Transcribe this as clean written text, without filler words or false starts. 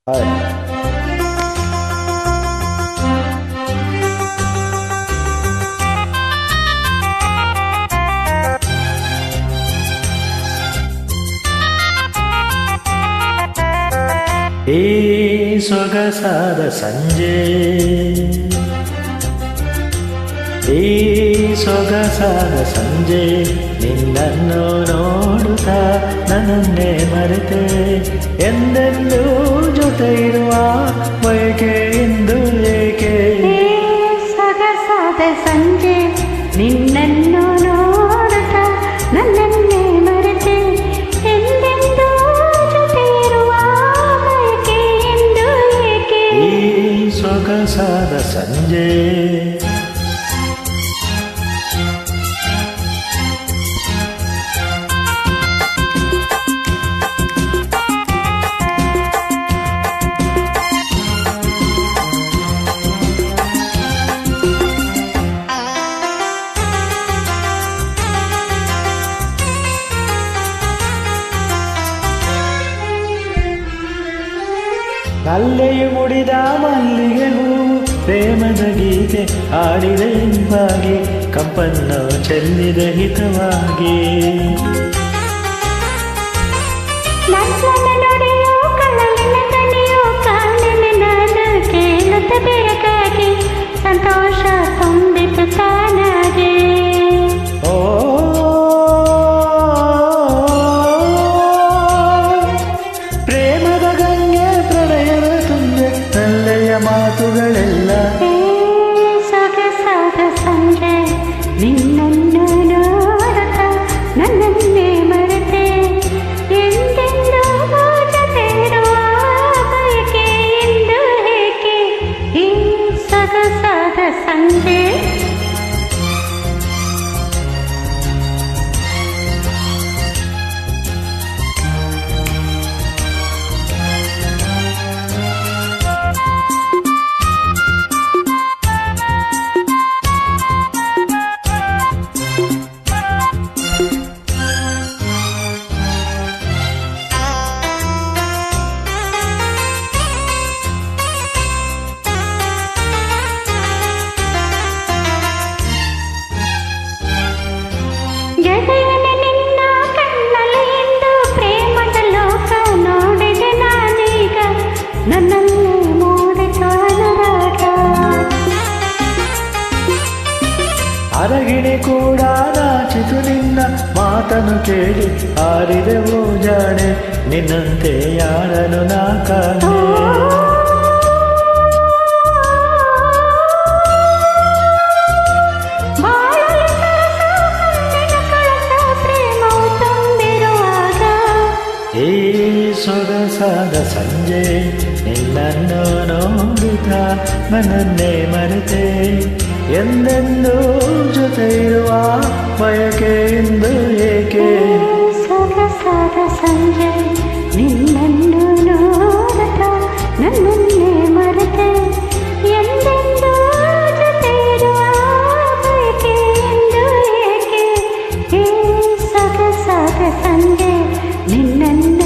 Hi. ಈ ಸೊಗಸಾದ ಸಂಜೆ, ಈ ಸೊಗಸಾದ ಸಂಜೆ, ನಿನ್ನನ್ನು ನೋಡುತ್ತಾ ನನ್ನನ್ನೇ ಮರೆತೆ, ಎಂದೆಂದೂ ಜೊತೆ ಇರುವ ಬಯಕೆ ಎಂದು ಏಕೆ. ಸೊಗಸಾದ ಸಂಜೆ, ನಿನ್ನನ್ನು ನೋಡುತ್ತಾ ನನ್ನನ್ನೇ ಮರೆತೆ, ಎಂದೆಂದೂ ಜೊತೆ ಇರುವ ಬಯಕೆ ಎಂದು ಏಕೆ. ಈ ಸೊಗಸಾದ ಸಂಜೆ, ಅಲ್ಲೆಯು ಮುಡಿದ ಮಲ್ಲಿಗೆ ಹೂ ಪ್ರೇಮದ ಗೀತೆ ಆಡಿದೆ ಇಂಪಾಗಿ, ಕಂಪನ್ನು ಚೆಲ್ಲಿದೆ ಹಿತವಾಗಿ. ನನ್ನ ನುಡಿಯೋ ಕಳ್ಳಲಿನ ದನಿಯೋ ಕಾಣೆನೆ ನಾನು ಕೇಳುತ್ತ ಬೆರಗಾಗಿ, ಸಂತೋಷ ತುಂಬಿತು ತಾನಾಗೆ. ಓ ಪ್ರೇಮದ ಗಂಗೆ ಪ್ರಣಯದ ತುಂಬೆ ನಲ್ಲೆಯ ಮಾತುಗಳೆಲ್ಲ. ಸೊಗಸಾದ ಸಂಜೆ, ನಿನ್ನನ್ನು ನೋಡುತ್ತಾ ನನ್ನನ್ನೇ ಮರೆತೆ, ಎಂದೆಂದೂ ಜೊತೆ ಇರುವ ಬಯಕೆ ಎಂದು ಏಕೆ. ಈ ಸೊಗಸಾದ ಸಂಜೆ, ಗೆಳೆಯನೆ ನಿನ್ನ ಕಣ್ಣಲ್ಲಿ ಇಂದು ಪ್ರೇಮದ ಲೋಕ ನೋಡಿದೆ ನಾನೀಗ, ನನ್ನಲ್ಲಿ ಮೂಡಿತು ಅನುರಾಗ. ಅರಗಿಣಿ ಕೂಡ ನಾಚಿತು ನಿನ್ನ ಮಾತನ್ನು ಕೇಳಿ, ಆರಿದೆವು ಜಾಣೆ ನಿನ್ನಂತೆ ಯಾರನ್ನು ನಾ ಕಾಣೆ. ಬಾಳಲಿ ಸರಸ ಹಣ್ಣಿನ ಕಳಸ ಪ್ರೇಮವು ತುಂಬಿರುವಾಗ, ಈ ಸೊಗಸಾದ ಸಂಜೆ, ನಿನ್ನನ್ನು ನೋಡುತ್ತಾ ನನ್ನನ್ನೇ ಮರೆತೆ, ಎಂದೆಂದೂ ಜೊತೆ ಇರುವ ಬಯಕೆ ಎಂದು ಏಕೆ. ಸೊಗಸಾದ ಸಂಜೆ, ನಿನ್ನನ್ನು ನೋಡುತ್ತಾ ನನ್ನನ್ನೇ ಮರೆತೆ, ಎಂದೆಂದೂ ಜೊತೆ ಇರುವ ಬಯಕೆ ಎಂದು ಏಕೆ. ಈ ಸೊಗಸಾದ ಸಂಜೆ, ನಿನ್ನನ್ನು